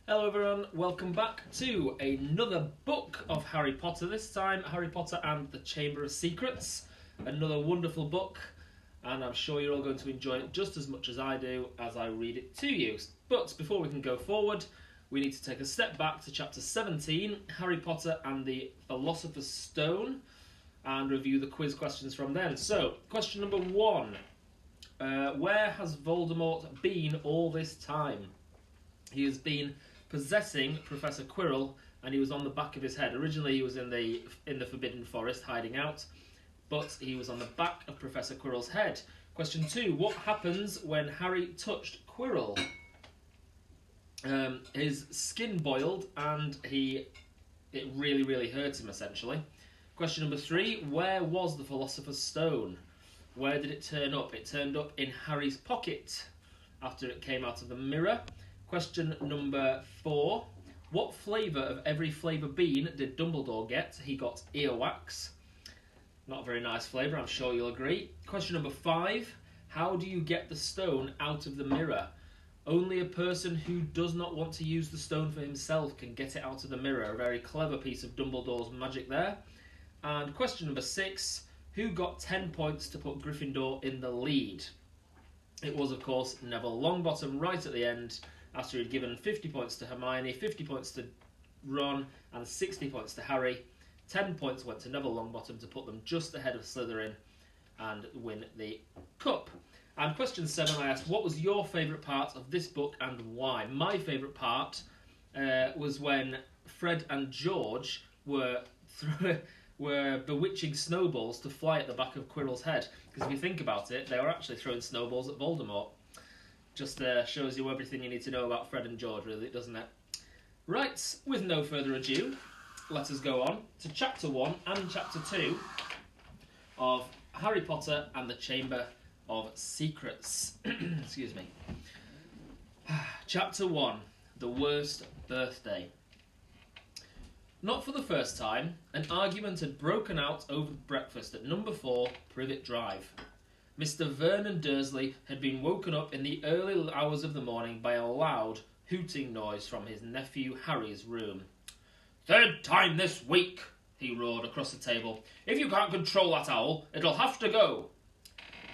Hello everyone, welcome back to another book of Harry Potter, this time Harry Potter and the Chamber of Secrets. Another wonderful book, and I'm sure you're all going to enjoy it just as much as I do as I read it to you. But before we can go forward, we need to take a step back to chapter 17, Harry Potter and the Philosopher's Stone, and review the quiz questions from then. So, question number 1. Where has Voldemort been all this time? He has been possessing Professor Quirrell, and he was on the back of his head. Originally, he was in the Forbidden Forest, hiding out, but he was on the back of Professor Quirrell's head. Question 2: what happens when Harry touched Quirrell? His skin boiled, and it really hurt him, essentially. Question number 3: where was the Philosopher's Stone? Where did it turn up? It turned up in Harry's pocket after it came out of the mirror. Question number 4. What flavour of every flavour bean did Dumbledore get? He got EARWAX. Not a very nice flavour, I'm sure you'll agree. Question number 5. How do you get the stone out of the mirror? Only a person who does not want to use the stone for himself can get it out of the mirror. A very clever piece of Dumbledore's magic there. And question number 6. Who got 10 points to put Gryffindor in the lead? It was, of course, Neville Longbottom right at the end, after he'd given 50 points to Hermione, 50 points to Ron, and 60 points to Harry. 10 points went to Neville Longbottom to put them just ahead of Slytherin and win the cup. And question 7, I asked, what was your favourite part of this book and why? My favourite part was when Fred and George were bewitching snowballs to fly at the back of Quirrell's head. Because if you think about it, they were actually throwing snowballs at Voldemort. Just shows you everything you need to know about Fred and George, really, doesn't it? Right, with no further ado, let us go on to Chapter 1 and Chapter 2 of Harry Potter and the Chamber of Secrets. Excuse me. Chapter 1, The Worst Birthday. Not for the first time, an argument had broken out over breakfast at number 4 Privet Drive. Mr. Vernon Dursley had been woken up in the early hours of the morning by a loud hooting noise from his nephew Harry's room. "Third time this week," he roared across the table. "If you can't control that owl, it'll have to go."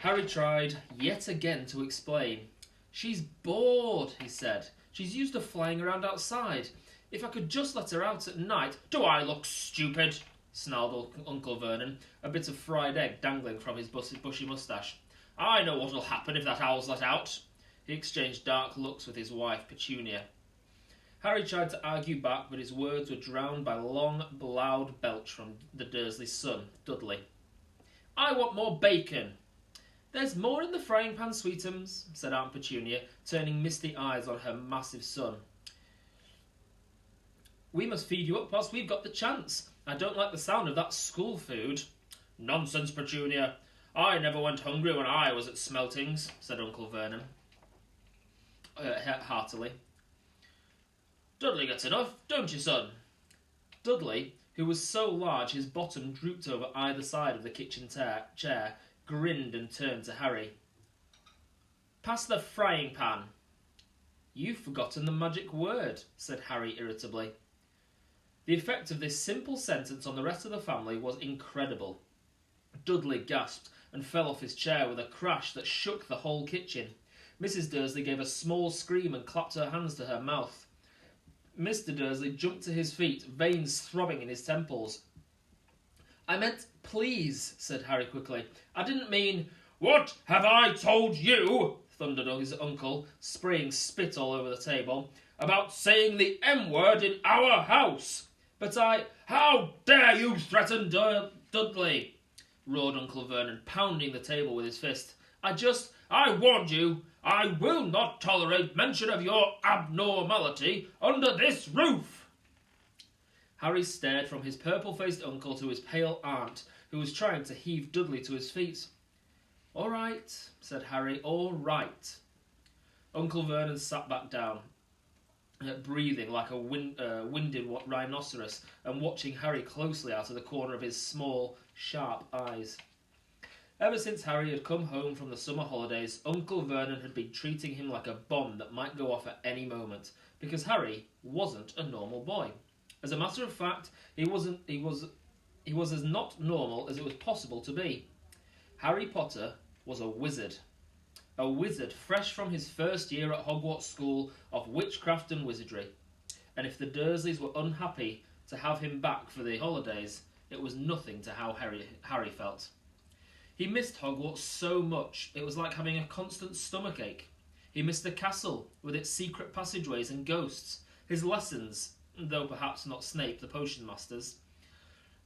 Harry tried yet again to explain. "She's bored," he said. "She's used to flying around outside. If I could just let her out at night—" "Do I look stupid?" snarled Uncle Vernon, a bit of fried egg dangling from his bushy moustache. "I know what'll happen if that owl's let out." He exchanged dark looks with his wife, Petunia. Harry tried to argue back, but his words were drowned by a long, loud belch from the Dursley's son, Dudley. "I want more bacon." "There's more in the frying pan, sweetums," said Aunt Petunia, turning misty eyes on her massive son. "We must feed you up whilst we've got the chance. I don't like the sound of that school food." "Nonsense, Petunia. I never went hungry when I was at Smeltings," said Uncle Vernon heartily. "Dudley gets enough, don't you, son?" Dudley, who was so large his bottom drooped over either side of the kitchen chair, grinned and turned to Harry. "Pass the frying pan." "You've forgotten the magic word," said Harry irritably. The effect of this simple sentence on the rest of the family was incredible. Dudley gasped and fell off his chair with a crash that shook the whole kitchen. Mrs. Dursley gave a small scream and clapped her hands to her mouth. Mr. Dursley jumped to his feet, veins throbbing in his temples. "I meant please," said Harry quickly. "I didn't mean—" "What have I told you?" thundered his uncle, spraying spit all over the table. "About saying the M-word in our house?" "But How dare you threaten Dudley?" roared Uncle Vernon, pounding the table with his fist. I warned you. I will not tolerate mention of your abnormality under this roof." Harry stared from his purple-faced uncle to his pale aunt, who was trying to heave Dudley to his feet. "All right," said Harry, "all right." Uncle Vernon sat back down, breathing like a winded rhinoceros, and watching Harry closely out of the corner of his small, sharp eyes. Ever since Harry had come home from the summer holidays, Uncle Vernon had been treating him like a bomb that might go off at any moment, because Harry wasn't a normal boy. As a matter of fact, he was as not normal as it was possible to be. Harry Potter was a wizard. A wizard fresh from his first year at Hogwarts School of Witchcraft and Wizardry. And if the Dursleys were unhappy to have him back for the holidays, it was nothing to how Harry felt. He missed Hogwarts so much, it was like having a constant stomachache. He missed the castle, with its secret passageways and ghosts, his lessons, though perhaps not Snape, the potion masters,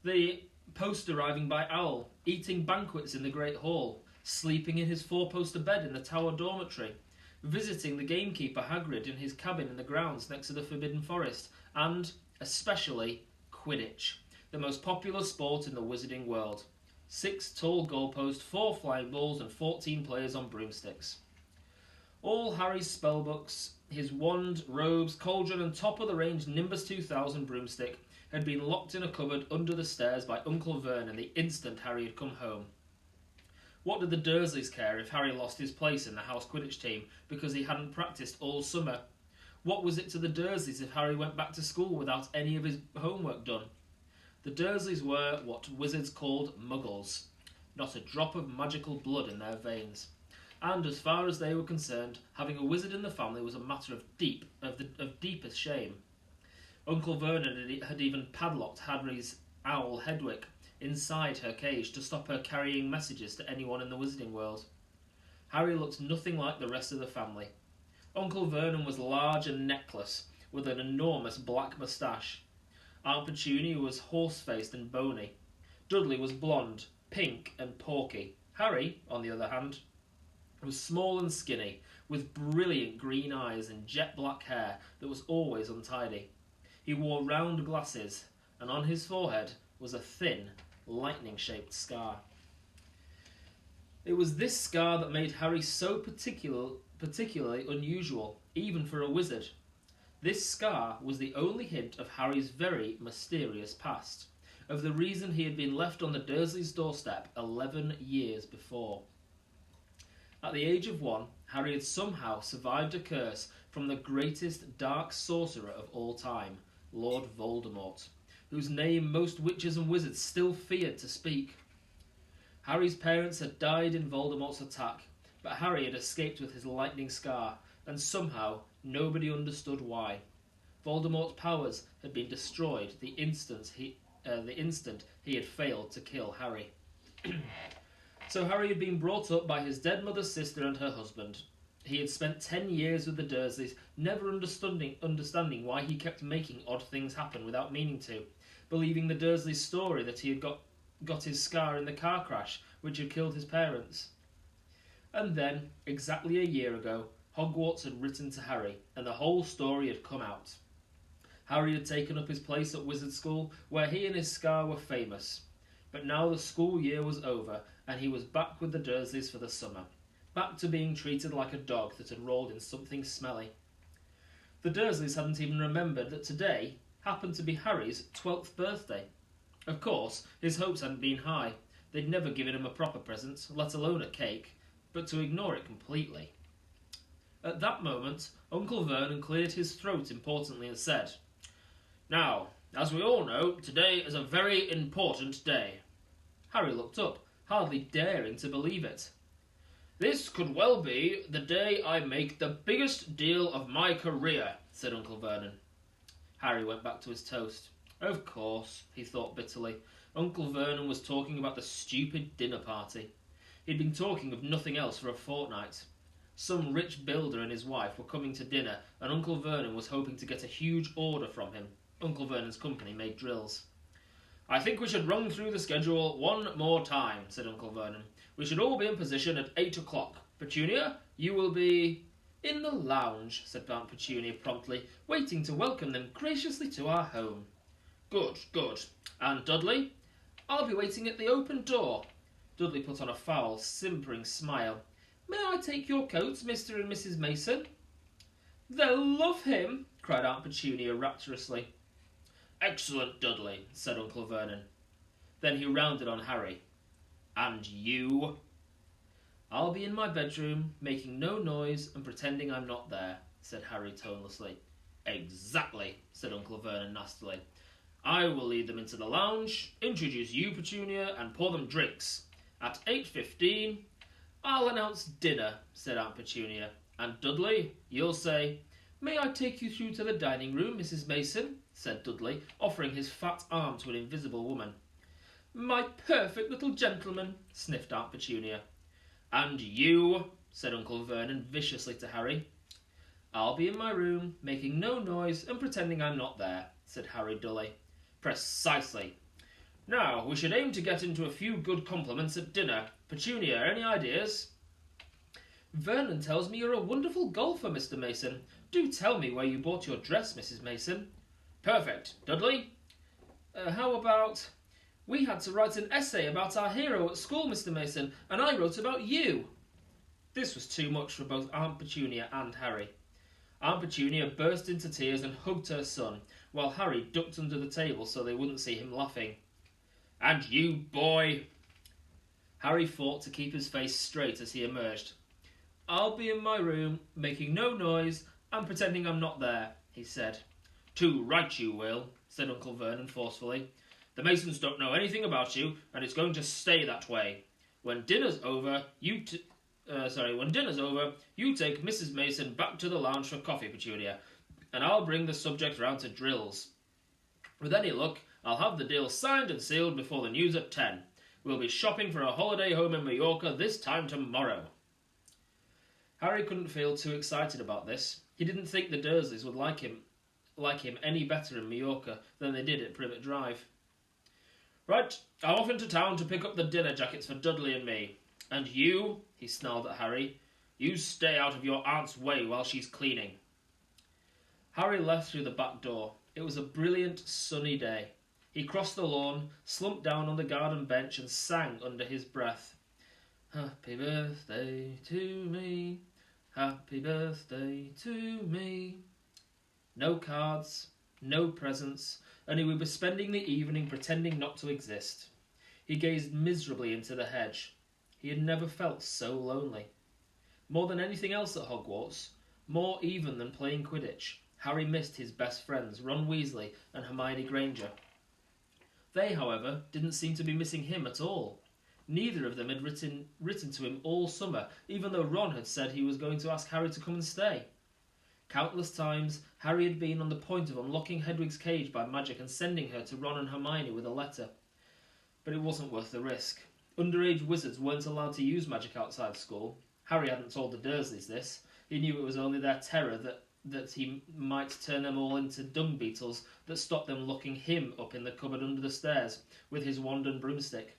the post arriving by owl, eating banquets in the Great Hall, sleeping in his four-poster bed in the Tower dormitory, visiting the gamekeeper Hagrid in his cabin in the grounds next to the Forbidden Forest, and, especially, Quidditch, the most popular sport in the wizarding world. 6 tall goalposts, 4 flying balls, and 14 players on broomsticks. All Harry's spellbooks, his wand, robes, cauldron, and top-of-the-range Nimbus 2000 broomstick had been locked in a cupboard under the stairs by Uncle Vernon the instant Harry had come home. What did the Dursleys care if Harry lost his place in the house Quidditch team because he hadn't practiced all summer? What was it to the Dursleys if Harry went back to school without any of his homework done? The Dursleys were what wizards called muggles, not a drop of magical blood in their veins. And as far as they were concerned, having a wizard in the family was a matter of deepest shame. Uncle Vernon had even padlocked Harry's owl Hedwig inside her cage to stop her carrying messages to anyone in the wizarding world. Harry looked nothing like the rest of the family. Uncle Vernon was large and necklace, with an enormous black moustache. Aunt Petunia was horse-faced and bony. Dudley was blonde, pink and porky. Harry, on the other hand, was small and skinny, with brilliant green eyes and jet-black hair that was always untidy. He wore round glasses, and on his forehead was a thin, lightning-shaped scar. It was this scar that made Harry so particularly unusual, even for a wizard. This scar was the only hint of Harry's very mysterious past, of the reason he had been left on the Dursleys' doorstep 11 years before. At the age of 1, Harry had somehow survived a curse from the greatest dark sorcerer of all time, Lord Voldemort, whose name most witches and wizards still feared to speak. Harry's parents had died in Voldemort's attack, but Harry had escaped with his lightning scar, and somehow nobody understood why. Voldemort's powers had been destroyed the instant he had failed to kill Harry. So Harry had been brought up by his dead mother's sister and her husband. He had spent 10 years with the Dursleys, never understanding why he kept making odd things happen without meaning to, believing the Dursleys' story that he had got his scar in the car crash which had killed his parents. And then, exactly a year ago, Hogwarts had written to Harry, and the whole story had come out. Harry had taken up his place at Wizard School, where he and his scar were famous. But now the school year was over, and he was back with the Dursleys for the summer, back to being treated like a dog that had rolled in something smelly. The Dursleys hadn't even remembered that today happened to be Harry's 12th birthday. Of course, his hopes hadn't been high. They'd never given him a proper present, let alone a cake, but to ignore it completely. At that moment, Uncle Vernon cleared his throat importantly and said, "Now, as we all know, today is a very important day." Harry looked up, hardly daring to believe it. "This could well be the day I make the biggest deal of my career," said Uncle Vernon. Harry went back to his toast. Of course, he thought bitterly, Uncle Vernon was talking about the stupid dinner party. He'd been talking of nothing else for a fortnight. Some rich builder and his wife were coming to dinner, and Uncle Vernon was hoping to get a huge order from him. Uncle Vernon's company made drills. "I think we should run through the schedule one more time," said Uncle Vernon. "We should all be in position at 8 o'clock. Petunia, you will be—" "In the lounge," said Aunt Petunia promptly, "waiting to welcome them graciously to our home." "Good, good. And Dudley?" "I'll be waiting at the open door." Dudley put on a foul, simpering smile. "May I take your coats, Mr. and Mrs. Mason?" "They'll love him," cried Aunt Petunia rapturously. "Excellent, Dudley," said Uncle Vernon. Then he rounded on Harry. And you? I'll be in my bedroom, making no noise and pretending I'm not there, said Harry tonelessly. Exactly, said Uncle Vernon nastily. I will lead them into the lounge, introduce you, Petunia, and pour them drinks. At 8:15, I'll announce dinner, said Aunt Petunia. And Dudley, you'll say, May I take you through to the dining room, Mrs. Mason? Said Dudley, offering his fat arm to an invisible woman. My perfect little gentleman, sniffed Aunt Petunia. And you, said Uncle Vernon viciously to Harry. I'll be in my room, making no noise and pretending I'm not there, said Harry dully. Precisely. Now, we should aim to get into a few good compliments at dinner. Petunia, any ideas? Vernon tells me you're a wonderful golfer, Mr. Mason. Do tell me where you bought your dress, Mrs. Mason. Perfect. Dudley? How about... We had to write an essay about our hero at school, Mr. Mason, and I wrote about you. This was too much for both Aunt Petunia and Harry. Aunt Petunia burst into tears and hugged her son, while Harry ducked under the table so they wouldn't see him laughing. And you, boy! Harry fought to keep his face straight as he emerged. I'll be in my room, making no noise, and pretending I'm not there, he said. Too right you will, said Uncle Vernon forcefully. The Masons don't know anything about you, and it's going to stay that way. When dinner's over, you take Mrs. Mason back to the lounge for coffee, Petunia, and I'll bring the subject round to drills. With any luck, I'll have the deal signed and sealed before the news at 10. We'll be shopping for a holiday home in Mallorca this time tomorrow. Harry couldn't feel too excited about this. He didn't think the Dursleys would like him any better in Mallorca than they did at Privet Drive. Right, I'm off into town to pick up the dinner jackets for Dudley and me. And you, he snarled at Harry, you stay out of your aunt's way while she's cleaning. Harry left through the back door. It was a brilliant, sunny day. He crossed the lawn, slumped down on the garden bench and sang under his breath. Happy birthday to me, happy birthday to me. No cards, no presents, and he would be spending the evening pretending not to exist. He gazed miserably into the hedge. He had never felt so lonely. More than anything else at Hogwarts, more even than playing Quidditch, Harry missed his best friends, Ron Weasley and Hermione Granger. They, however, didn't seem to be missing him at all. Neither of them had written to him all summer, even though Ron had said he was going to ask Harry to come and stay. Countless times, Harry had been on the point of unlocking Hedwig's cage by magic and sending her to Ron and Hermione with a letter. But it wasn't worth the risk. Underage wizards weren't allowed to use magic outside school. Harry hadn't told the Dursleys this. He knew it was only their terror that he might turn them all into dung beetles that stopped them locking him up in the cupboard under the stairs with his wand and broomstick.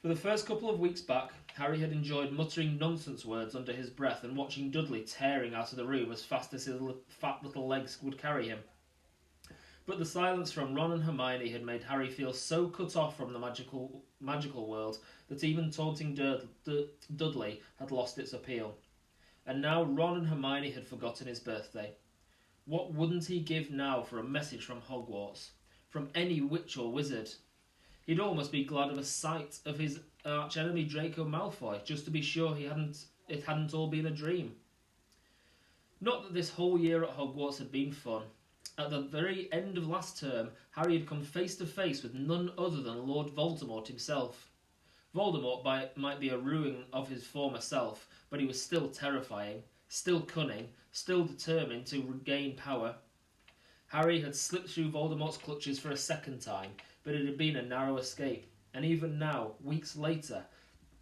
For the first couple of weeks back, Harry had enjoyed muttering nonsense words under his breath and watching Dudley tearing out of the room as fast as his fat little legs would carry him. But the silence from Ron and Hermione had made Harry feel so cut off from the magical world that even taunting Dudley had lost its appeal. And now Ron and Hermione had forgotten his birthday. What wouldn't he give now for a message from Hogwarts? From any witch or wizard? He'd almost be glad of a sight of his archenemy Draco Malfoy, just to be sure it hadn't all been a dream. Not that this whole year at Hogwarts had been fun. At the very end of last term, Harry had come face to face with none other than Lord Voldemort himself. Voldemort might be a ruin of his former self, but he was still terrifying, still cunning, still determined to regain power. Harry had slipped through Voldemort's clutches for a second time, but it had been a narrow escape, and even now, weeks later,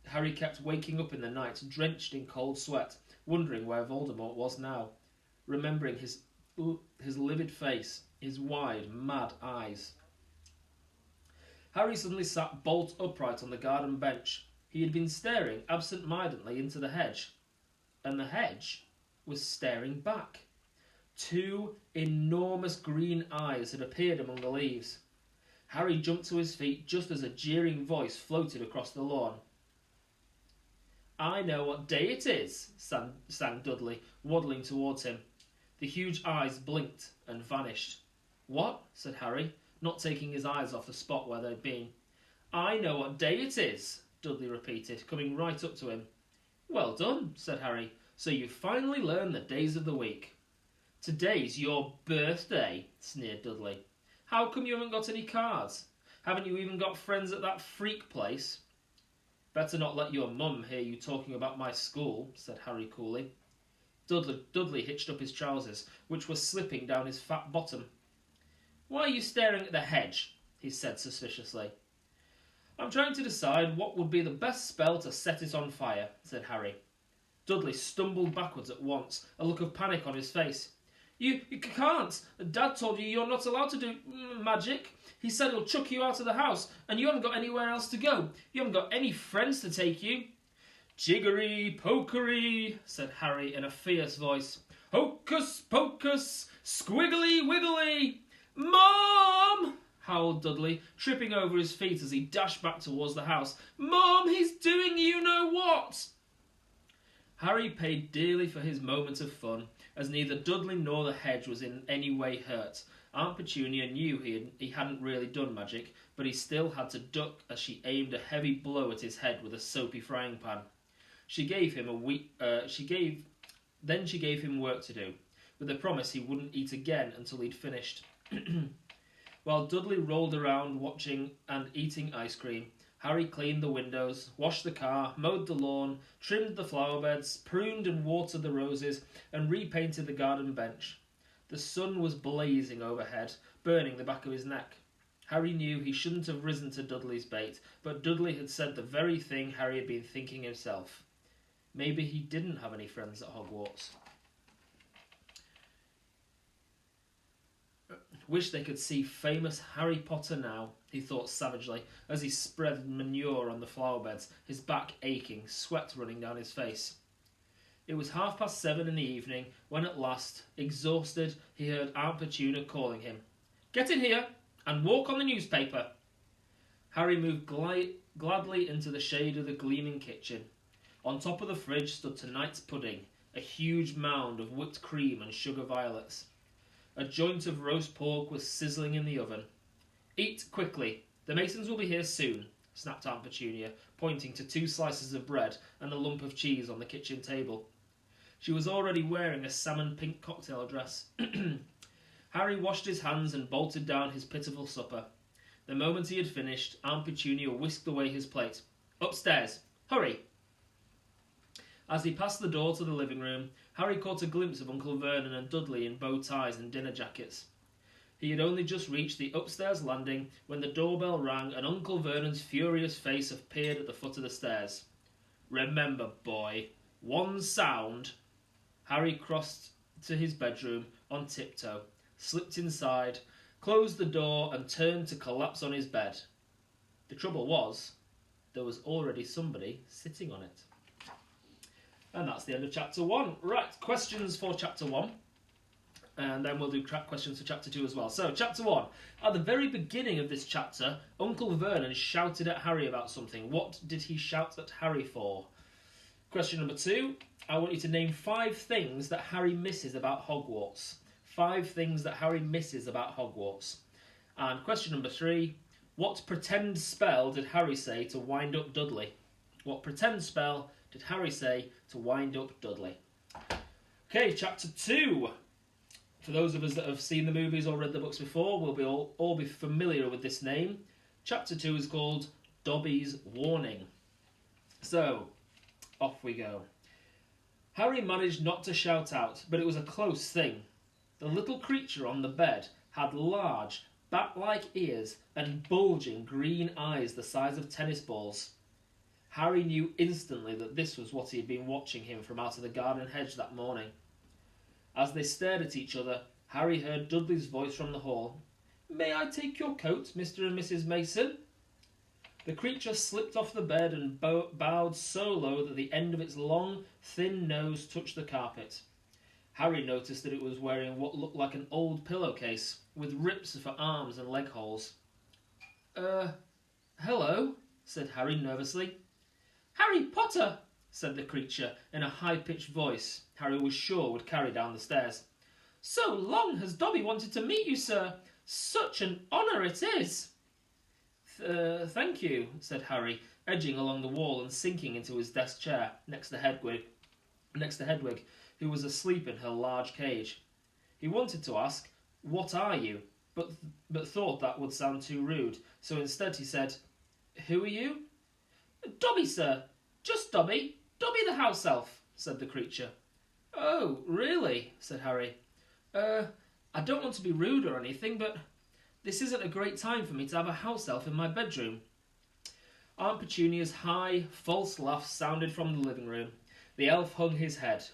Harry kept waking up in the night, drenched in cold sweat, wondering where Voldemort was now, remembering his livid face, his wide, mad eyes. Harry suddenly sat bolt upright on the garden bench. He had been staring absent-mindedly into the hedge, and the hedge was staring back. Two enormous green eyes had appeared among the leaves. Harry jumped to his feet just as a jeering voice floated across the lawn. I know what day it is, sang Dudley, waddling towards him. The huge eyes blinked and vanished. What? Said Harry, not taking his eyes off the spot where they'd been. I know what day it is, Dudley repeated, coming right up to him. Well done, said Harry. So you've finally learned the days of the week. Today's your birthday, sneered Dudley. How come you haven't got any cards? Haven't you even got friends at that freak place? Better not let your mum hear you talking about my school, said Harry coolly. Dudley hitched up his trousers, which were slipping down his fat bottom. Why are you staring at the hedge? He said suspiciously. I'm trying to decide what would be the best spell to set it on fire, said Harry. Dudley stumbled backwards at once, a look of panic on his face. You can't. Dad told you you're not allowed to do magic. He said he'll chuck you out of the house, and you haven't got anywhere else to go. You haven't got any friends to take you. Jiggery pokery, said Harry in a fierce voice. Hocus pocus, squiggly wiggly. Mom! Howled Dudley, tripping over his feet as he dashed back towards the house. Mom, he's doing you-know-what! Harry paid dearly for his moment of fun, as neither Dudley nor the hedge was in any way hurt. Aunt Petunia knew he hadn't really done magic, but he still had to duck as she aimed a heavy blow at his head with a soapy frying pan. She gave him Then she gave him work to do, with the promise he wouldn't eat again until he'd finished. While Dudley rolled around watching and eating ice cream, Harry cleaned the windows, washed the car, mowed the lawn, trimmed the flower beds, pruned and watered the roses, and repainted the garden bench. The sun was blazing overhead, burning the back of his neck. Harry knew he shouldn't have risen to Dudley's bait, but Dudley had said the very thing Harry had been thinking himself. Maybe he didn't have any friends at Hogwarts. Wish they could see famous Harry Potter now, he thought savagely, as he spread manure on the flower beds, his back aching, sweat running down his face. It was 7:30 in the evening when at last, exhausted, he heard Aunt Petunia calling him. Get in here and walk on the newspaper. Harry moved gladly into the shade of the gleaming kitchen. On top of the fridge stood tonight's pudding, a huge mound of whipped cream and sugar violets. A joint of roast pork was sizzling in the oven. Eat quickly. The Masons will be here soon, snapped Aunt Petunia, pointing to 2 slices of bread and a lump of cheese on the kitchen table. She was already wearing a salmon-pink cocktail dress. Harry washed his hands and bolted down his pitiful supper. The moment he had finished, Aunt Petunia whisked away his plate. Upstairs. Hurry! As he passed the door to the living room, Harry caught a glimpse of Uncle Vernon and Dudley in bow ties and dinner jackets. He had only just reached the upstairs landing when the doorbell rang and Uncle Vernon's furious face appeared at the foot of the stairs. Remember, boy, one sound. Harry crossed to his bedroom on tiptoe, slipped inside, closed the door and turned to collapse on his bed. The trouble was, there was already somebody sitting on it. And that's the end of chapter 1. Right, questions for chapter 1. And then we'll do questions for chapter 2 as well. So, chapter 1. At the very beginning of this chapter, Uncle Vernon shouted at Harry about something. What did he shout at Harry for? Question number 2. I want you to name 5 things that Harry misses about Hogwarts. 5 things that Harry misses about Hogwarts. And question number 3. What pretend spell did Harry say to wind up Dudley? What pretend spell did Harry say to wind up Dudley? Okay, chapter 2. For those of us that have seen the movies or read the books before, we'll all be familiar with this name. Chapter 2 is called Dobby's Warning. So, off we go. Harry managed not to shout out, but it was a close thing. The little creature on the bed had large, bat-like ears and bulging green eyes the size of tennis balls. Harry knew instantly that this was what he had been watching him from out of the garden hedge that morning. As they stared at each other, Harry heard Dudley's voice from the hall. May I take your coat, Mr. and Mrs. Mason? The creature slipped off the bed and bowed so low that the end of its long, thin nose touched the carpet. Harry noticed that it was wearing what looked like an old pillowcase, with rips for arms and leg holes. Hello, said Harry nervously. Harry Potter, said the creature in a high-pitched voice Harry was sure would carry down the stairs. So long has Dobby wanted to meet you, sir. Such an honour it is. Thank you, said Harry, edging along the wall and sinking into his desk chair next to Hedwig, who was asleep in her large cage. He wanted to ask, "What are you?" but thought that would sound too rude, so instead he said, "Who are you?" "Dobby, sir. Just Dobby. Dobby the house elf," said the creature. "Oh, really?" said Harry. I don't want to be rude or anything, but this isn't a great time for me to have a house elf in my bedroom." Aunt Petunia's high, false laugh sounded from the living room. The elf hung his head.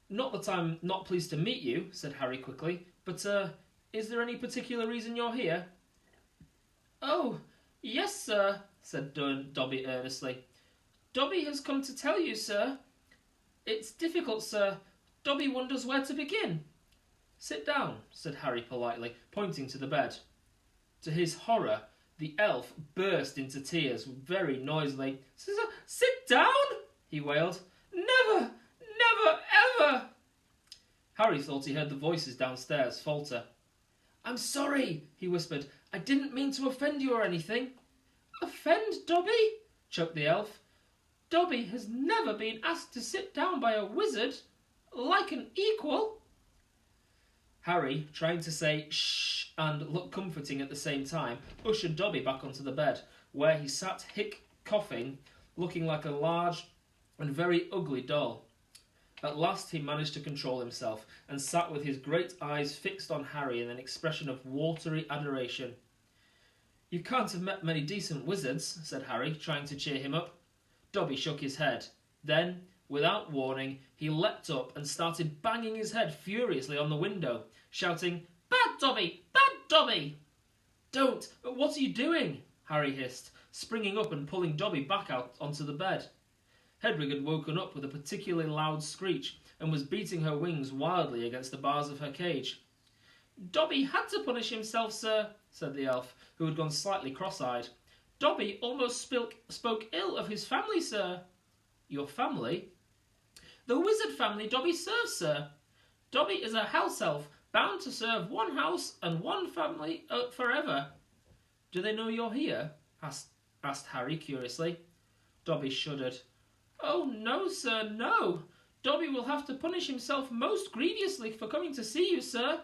"Not that I'm not pleased to meet you," said Harry quickly, "but, is there any particular reason you're here?" "Oh, yes, sir," said Dobby earnestly. "Dobby has come to tell you, sir. It's difficult, sir. Dobby wonders where to begin." "Sit down," said Harry politely, pointing to the bed. To his horror, the elf burst into tears very noisily. "Sit down?" he wailed. "Never, never, ever!" Harry thought he heard the voices downstairs falter. "I'm sorry," he whispered. "I didn't mean to offend you or anything." "Offend Dobby?" choked the elf. "Dobby has never been asked to sit down by a wizard, like an equal." Harry, trying to say shh and look comforting at the same time, ushered Dobby back onto the bed, where he sat coughing, looking like a large and very ugly doll. At last he managed to control himself, and sat with his great eyes fixed on Harry in an expression of watery adoration. "You can't have met many decent wizards," said Harry, trying to cheer him up. Dobby shook his head. Then, without warning, he leapt up and started banging his head furiously on the window, shouting, "Bad Dobby! Bad Dobby!" "Don't! What are you doing?" Harry hissed, springing up and pulling Dobby back out onto the bed. Hedwig had woken up with a particularly loud screech and was beating her wings wildly against the bars of her cage. "Dobby had to punish himself, sir," said the elf, who had gone slightly cross-eyed. "Dobby almost spoke ill of his family, sir." "Your family?" "The wizard family Dobby serves, sir. Dobby is a house elf, bound to serve one house and one family forever." "Do they know you're here?" asked Harry curiously. Dobby shuddered. "Oh, no, sir, no. Dobby will have to punish himself most grievously for coming to see you, sir.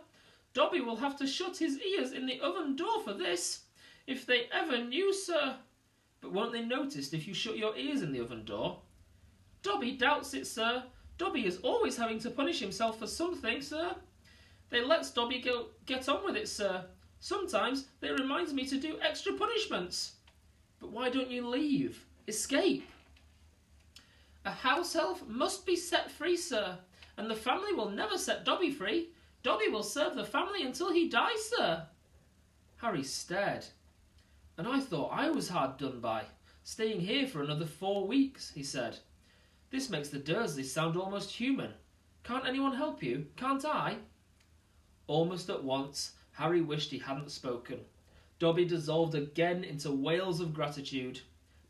Dobby will have to shut his ears in the oven door for this. If they ever knew, sir." "But won't they notice if you shut your ears in the oven door?" "Dobby doubts it, sir. Dobby is always having to punish himself for something, sir. They lets Dobby get on with it, sir. Sometimes they reminds me to do extra punishments." "But why don't you leave? Escape?" "A house elf must be set free, sir, and the family will never set Dobby free. Dobby will serve the family until he dies, sir." Harry stared. "And I thought I was hard done by, staying here for another 4 weeks," he said. "This makes the Dursleys sound almost human. Can't anyone help you? Can't I?" Almost at once, Harry wished he hadn't spoken. Dobby dissolved again into wails of gratitude.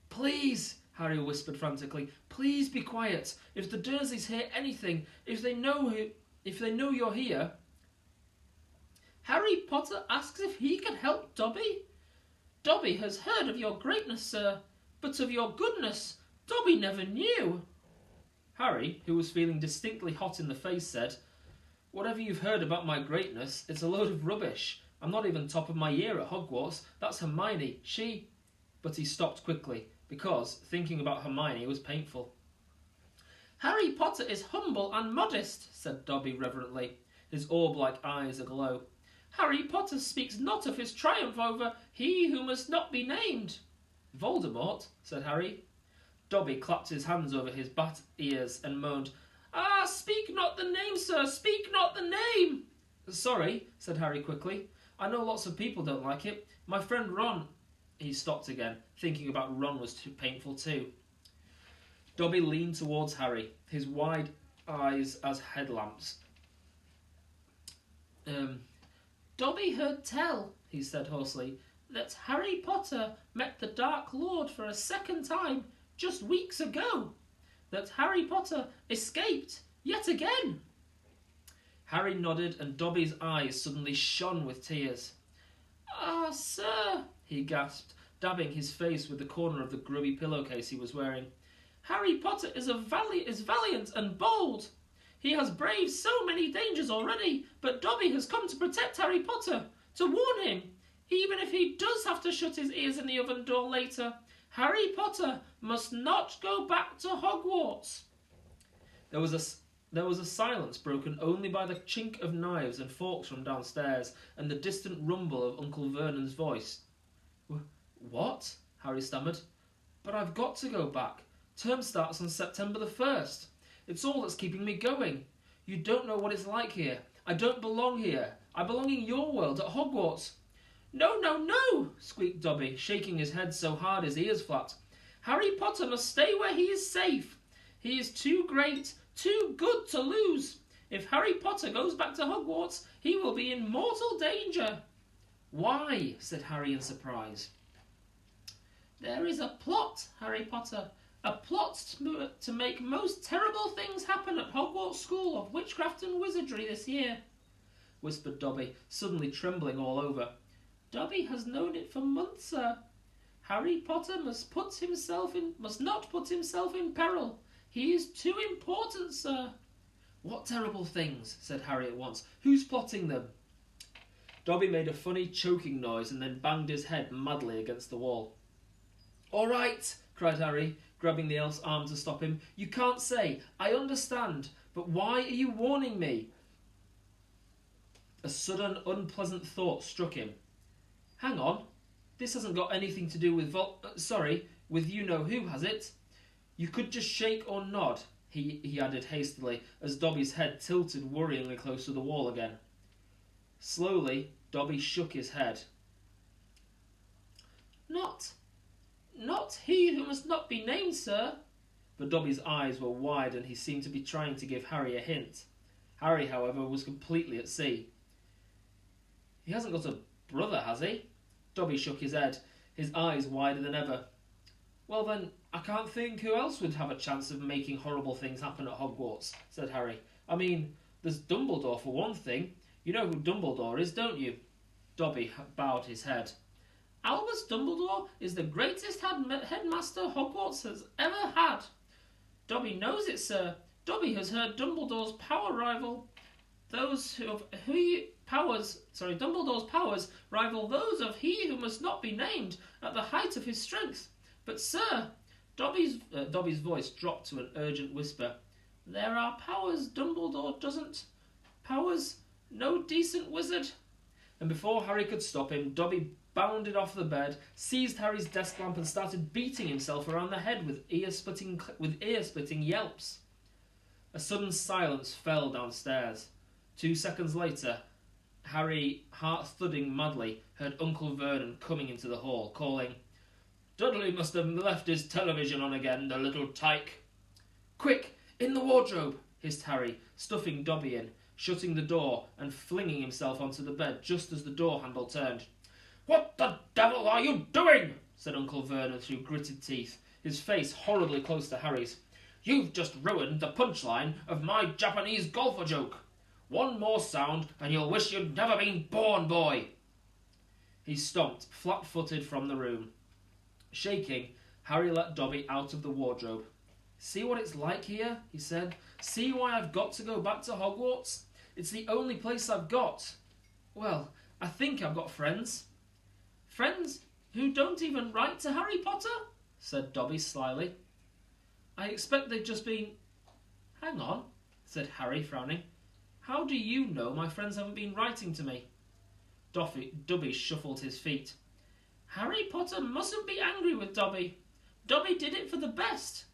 "Please," Harry whispered frantically, "please be quiet. If the Dursleys hear anything, if they know you're here..." "Harry Potter asks if he can help Dobby. Dobby has heard of your greatness, sir, but of your goodness, Dobby never knew." Harry, who was feeling distinctly hot in the face, said, "Whatever you've heard about my greatness, it's a load of rubbish. I'm not even top of my year at Hogwarts. That's Hermione. She..." But he stopped quickly, because thinking about Hermione was painful. "Harry Potter is humble and modest," said Dobby reverently, his orb-like eyes aglow. "Harry Potter speaks not of his triumph over he who must not be named." "Voldemort?" said Harry. Dobby clapped his hands over his bat ears and moaned, "Ah, speak not the name, sir, speak not the name." "Sorry," said Harry quickly. "I know lots of people don't like it. My friend Ron..." He stopped again, thinking about Ron was too painful too. Dobby leaned towards Harry, his wide eyes as headlamps. "Dobby heard tell," he said hoarsely, "that Harry Potter met the Dark Lord for a second time just weeks ago. That Harry Potter escaped yet again." Harry nodded, and Dobby's eyes suddenly shone with tears. "Ah, sir," he gasped, dabbing his face with the corner of the grubby pillowcase he was wearing. "Harry Potter is valiant and bold. He has braved so many dangers already, but Dobby has come to protect Harry Potter, to warn him. Even if he does have to shut his ears in the oven door later, Harry Potter must not go back to Hogwarts." There was a silence broken only by the chink of knives and forks from downstairs and the distant rumble of Uncle Vernon's voice. "What?" Harry stammered. "But I've got to go back. Term starts on September the 1st. It's all that's keeping me going. You don't know what it's like here. I don't belong here. I belong in your world at Hogwarts." "No, no, no!" squeaked Dobby, shaking his head so hard his ears flapped. "Harry Potter must stay where he is safe. He is too great, too good to lose. If Harry Potter goes back to Hogwarts, he will be in mortal danger." "Why?" said Harry in surprise. "There is a plot, Harry Potter. A plot to make most terrible things happen at Hogwarts School of Witchcraft and Wizardry this year," whispered Dobby, suddenly trembling all over. "Dobby has known it for months, sir. Harry Potter must not put himself in peril. He is too important, sir." "What terrible things?" said Harry at once. "Who's plotting them?" Dobby made a funny choking noise and then banged his head madly against the wall. "All right," cried Harry, grabbing the elf's arm to stop him. "You can't say. I understand. But why are you warning me?" A sudden, unpleasant thought struck him. "Hang on. This hasn't got anything to do with with you-know-who, has it? You could just shake or nod," he added hastily, as Dobby's head tilted worryingly close to the wall again. Slowly, Dobby shook his head. Not he who must not be named, sir." But Dobby's eyes were wide and he seemed to be trying to give Harry a hint. Harry, however, was completely at sea. "He hasn't got a brother, has he?" Dobby shook his head, his eyes wider than ever. "Well then, I can't think who else would have a chance of making horrible things happen at Hogwarts," said Harry. "I mean, there's Dumbledore for one thing. You know who Dumbledore is, don't you?" Dobby bowed his head. "Albus Dumbledore is the greatest headmaster Hogwarts has ever had. Dobby knows it, sir. Dobby has heard Dumbledore's powers rival those of he who must not be named at the height of his strength. But, sir," Dobby's voice dropped to an urgent whisper, "there are powers Dumbledore doesn't. Powers no decent wizard." And before Harry could stop him, Dobby bounded off the bed, seized Harry's desk lamp and started beating himself around the head with ear-splitting yelps. A sudden silence fell downstairs. 2 seconds later, Harry, heart-thudding madly, heard Uncle Vernon coming into the hall, calling, "Dudley must have left his television on again, the little tyke." "Quick, in the wardrobe," hissed Harry, stuffing Dobby in, shutting the door and flinging himself onto the bed just as the door handle turned. "What the devil are you doing?" said Uncle Vernon through gritted teeth, his face horribly close to Harry's. "You've just ruined the punchline of my Japanese golfer joke. One more sound and you'll wish you'd never been born, boy." He stomped, flat-footed, from the room. Shaking, Harry let Dobby out of the wardrobe. "See what it's like here?" he said. "See why I've got to go back to Hogwarts? It's the only place I've got. Well, I think I've got friends." "Friends who don't even write to Harry Potter?" said Dobby slyly. "I expect they've just been—" "Hang on," said Harry, frowning. "How do you know my friends haven't been writing to me?" Dobby shuffled his feet. "Harry Potter mustn't be angry with Dobby. Dobby did it for the best."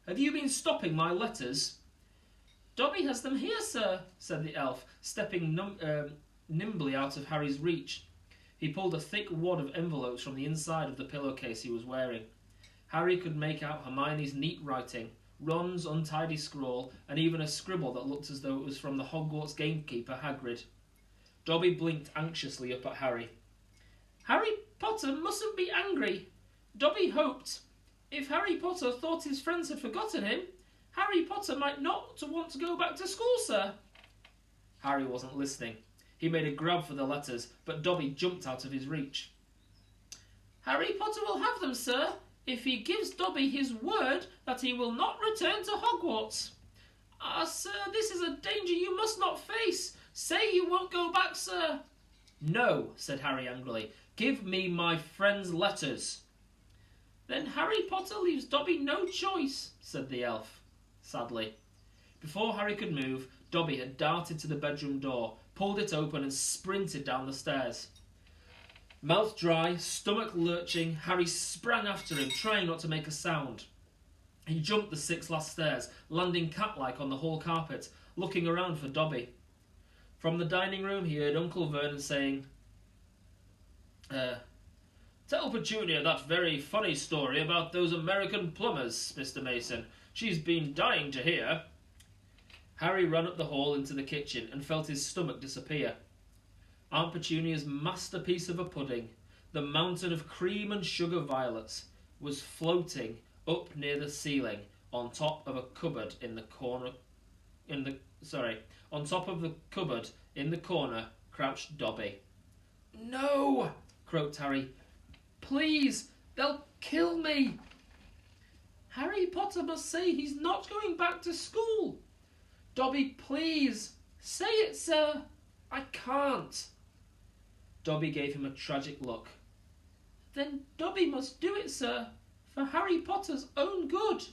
"Have you been stopping my letters?" "Dobby has them here, sir," said the elf, stepping nimbly out of Harry's reach. He pulled a thick wad of envelopes from the inside of the pillowcase he was wearing. Harry could make out Hermione's neat writing, Ron's untidy scrawl, and even a scribble that looked as though it was from the Hogwarts gamekeeper Hagrid. Dobby blinked anxiously up at Harry. "Harry Potter mustn't be angry. Dobby hoped. If Harry Potter thought his friends had forgotten him, Harry Potter might not want to go back to school, sir." Harry wasn't listening. He made a grab for the letters, but Dobby jumped out of his reach. Harry Potter will have them, sir, if he gives Dobby his word that he will not return to Hogwarts. Ah, sir, this is a danger you must not face. Say you won't go back, sir. No, said Harry angrily. Give me my friend's letters. Then Harry Potter leaves Dobby no choice, said the elf, sadly. Before Harry could move, Dobby had darted to the bedroom door, pulled it open and sprinted down the stairs. Mouth dry, stomach lurching, Harry sprang after him, trying not to make a sound. He jumped the 6 last stairs, landing cat-like on the hall carpet, looking around for Dobby. From the dining room he heard Uncle Vernon saying, Tell Petunia that very funny story about those American plumbers, Mr. Mason. She's been dying to hear. Harry ran up the hall into the kitchen and felt his stomach disappear. Aunt Petunia's masterpiece of a pudding, the mountain of cream and sugar violets, was floating up near the ceiling on top of a cupboard in the corner. On top of the cupboard in the corner crouched Dobby. No, croaked Harry. Please, they'll kill me. Harry Potter must say he's not going back to school. Dobby, please, say it, sir. I can't. Dobby gave him a tragic look. Then Dobby must do it, sir, for Harry Potter's own good.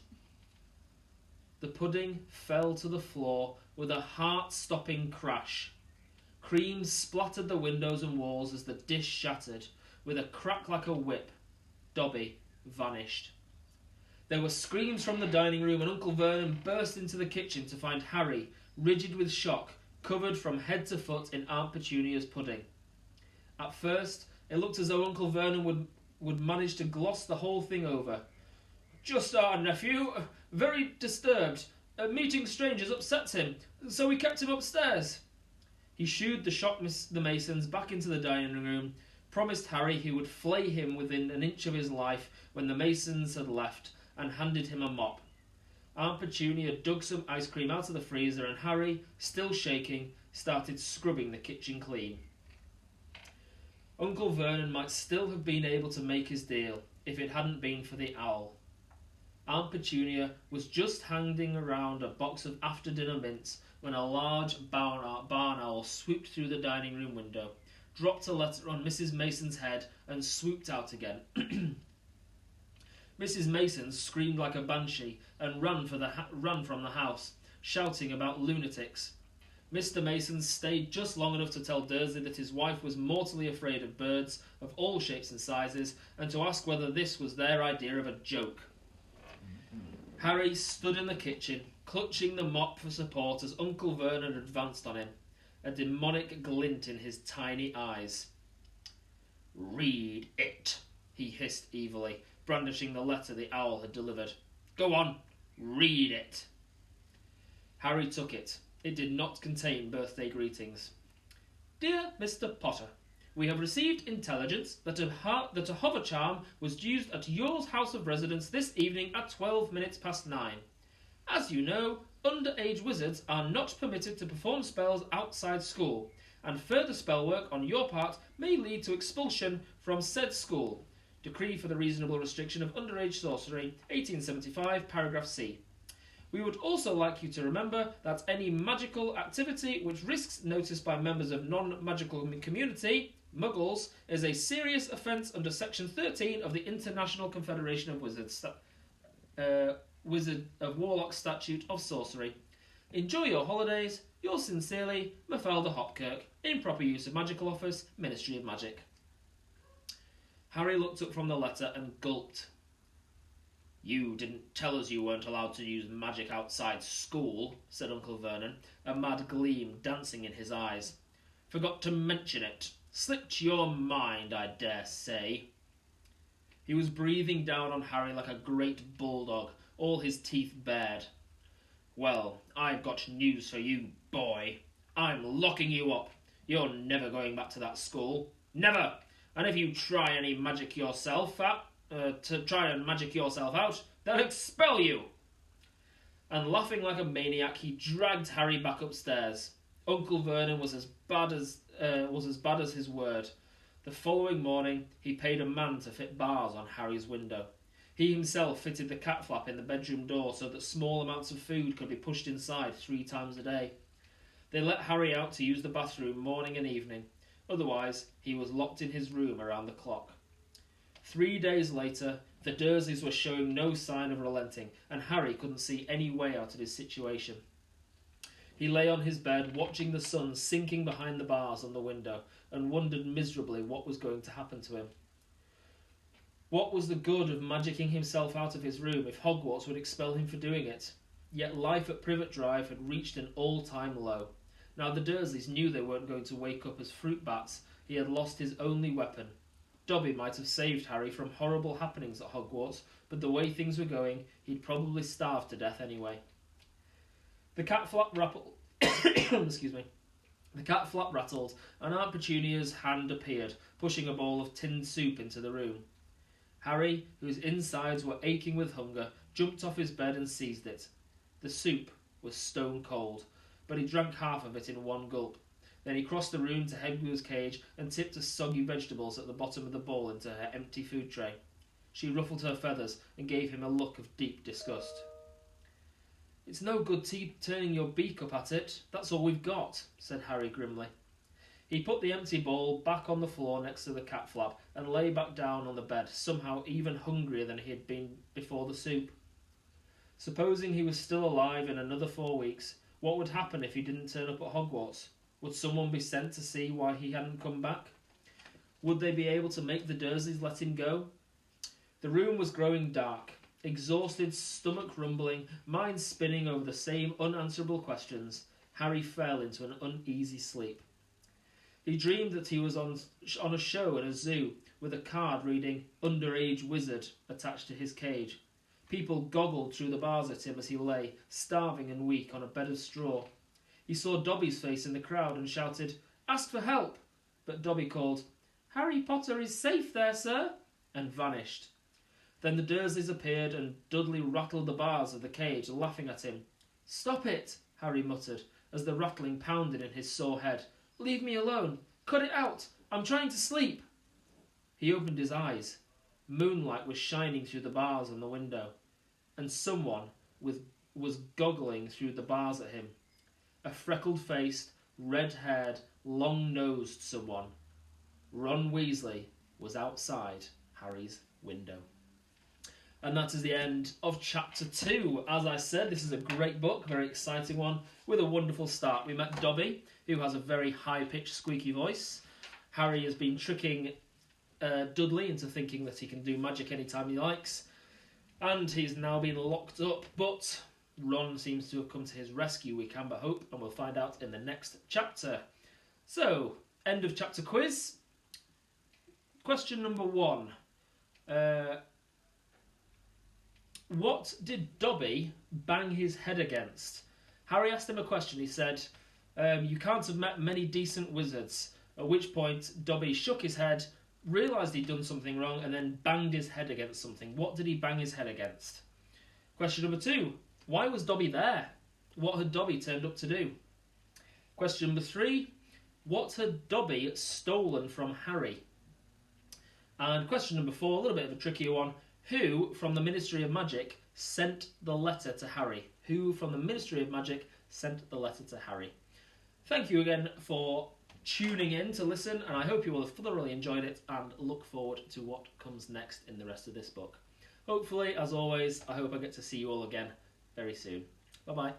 The pudding fell to the floor with a heart-stopping crash. Cream splattered the windows and walls as the dish shattered. With a crack like a whip, Dobby vanished. There were screams from the dining room and Uncle Vernon burst into the kitchen to find Harry, rigid with shock, covered from head to foot in Aunt Petunia's pudding. At first, it looked as though Uncle Vernon would manage to gloss the whole thing over. Just our nephew, very disturbed. Meeting strangers upsets him, so we kept him upstairs. He shooed the Masons back into the dining room, promised Harry he would flay him within an inch of his life when the Masons had left, and handed him a mop. Aunt Petunia dug some ice cream out of the freezer and Harry, still shaking, started scrubbing the kitchen clean. Uncle Vernon might still have been able to make his deal if it hadn't been for the owl. Aunt Petunia was just handing around a box of after-dinner mints when a large barn owl swooped through the dining room window, dropped a letter on Mrs. Mason's head and swooped out again. Mrs. Mason screamed like a banshee and ran from the house, shouting about lunatics. Mr. Mason stayed just long enough to tell Dursley that his wife was mortally afraid of birds of all shapes and sizes, and to ask whether this was their idea of a joke. Harry stood in the kitchen, clutching the mop for support as Uncle Vernon advanced on him, a demonic glint in his tiny eyes. "Read it," he hissed evilly, brandishing the letter the owl had delivered. "Go on, read it." Harry took it. It did not contain birthday greetings. "Dear Mr. Potter, we have received intelligence that a hover charm was used at yours house of residence this evening at 12 minutes past 9. As you know, underage wizards are not permitted to perform spells outside school, and further spell work on your part may lead to expulsion from said school. Decree for the reasonable restriction of underage sorcery, 1875, paragraph C. We would also like you to remember that any magical activity which risks notice by members of non-magical community, Muggles, is a serious offence under Section 13 of the International Confederation of Wizards, Warlock Statute of Sorcery. Enjoy your holidays. Yours sincerely, Mafalda Hopkirk. Improper use of magical office, Ministry of Magic." Harry looked up from the letter and gulped. "You didn't tell us you weren't allowed to use magic outside school," said Uncle Vernon, a mad gleam dancing in his eyes. "Forgot to mention it. Slipped your mind, I dare say." He was breathing down on Harry like a great bulldog, all his teeth bared. "Well, I've got news for you, boy. I'm locking you up. You're never going back to that school. Never! And if you try any magic yourself out, they'll expel you." And laughing like a maniac, he dragged Harry back upstairs. Uncle Vernon was as bad as his word. The following morning, he paid a man to fit bars on Harry's window. He himself fitted the cat flap in the bedroom door so that small amounts of food could be pushed inside 3 times a day. They let Harry out to use the bathroom morning and evening. Otherwise, he was locked in his room around the clock. 3 days later, the Dursleys were showing no sign of relenting, and Harry couldn't see any way out of his situation. He lay on his bed, watching the sun sinking behind the bars on the window, and wondered miserably what was going to happen to him. What was the good of magicking himself out of his room if Hogwarts would expel him for doing it? Yet life at Privet Drive had reached an all-time low. Now the Dursleys knew they weren't going to wake up as fruit bats. He had lost his only weapon. Dobby might have saved Harry from horrible happenings at Hogwarts, but the way things were going, he'd probably starve to death anyway. The cat flap Excuse me. The cat flap rattled, and Aunt Petunia's hand appeared, pushing a bowl of tinned soup into the room. Harry, whose insides were aching with hunger, jumped off his bed and seized it. The soup was stone cold, but he drank half of it in one gulp. Then he crossed the room to Hedwig's cage and tipped the soggy vegetables at the bottom of the bowl into her empty food tray. She ruffled her feathers and gave him a look of deep disgust. "It's no good turning your beak up at it. That's all we've got," said Harry grimly. He put the empty bowl back on the floor next to the cat flap and lay back down on the bed, somehow even hungrier than he had been before the soup. Supposing he was still alive in another 4 weeks, what would happen if he didn't turn up at Hogwarts? Would someone be sent to see why he hadn't come back? Would they be able to make the Dursleys let him go? The room was growing dark. Exhausted, stomach rumbling, mind spinning over the same unanswerable questions, Harry fell into an uneasy sleep. He dreamed that he was on a show at a zoo, with a card reading "Underage Wizard" attached to his cage. People goggled through the bars at him as he lay, starving and weak, on a bed of straw. He saw Dobby's face in the crowd and shouted, "Ask for help!" But Dobby called, "Harry Potter is safe there, sir," and vanished. Then the Dursleys appeared and Dudley rattled the bars of the cage, laughing at him. "Stop it," Harry muttered, as the rattling pounded in his sore head. "Leave me alone. Cut it out. I'm trying to sleep." He opened his eyes. Moonlight was shining through the bars on the window, and someone was goggling through the bars at him. A freckled-faced, red-haired, long-nosed someone. Ron Weasley was outside Harry's window. And that is the end of Chapter 2. As I said, this is a great book, very exciting one, with a wonderful start. We met Dobby, who has a very high-pitched, squeaky voice. Harry has been tricking Dudley into thinking that he can do magic anytime he likes. And he's now been locked up, but Ron seems to have come to his rescue, we can but hope, and we'll find out in the next chapter. So, end of chapter quiz. Question number 1. What did Dobby bang his head against? Harry asked him a question. He said, "You can't have met many decent wizards." At which point, Dobby shook his head, realised he'd done something wrong, and then banged his head against something. What did he bang his head against? Question number 2. Why was Dobby there? What had Dobby turned up to do? Question number 3. What had Dobby stolen from Harry? And question number 4, a little bit of a trickier one. Who from the Ministry of Magic sent the letter to Harry? Who from the Ministry of Magic sent the letter to Harry? Thank you again for tuning in to listen, and I hope you will have thoroughly enjoyed it and look forward to what comes next in the rest of this book. Hopefully, as always, I hope I get to see you all again very soon. Bye-bye.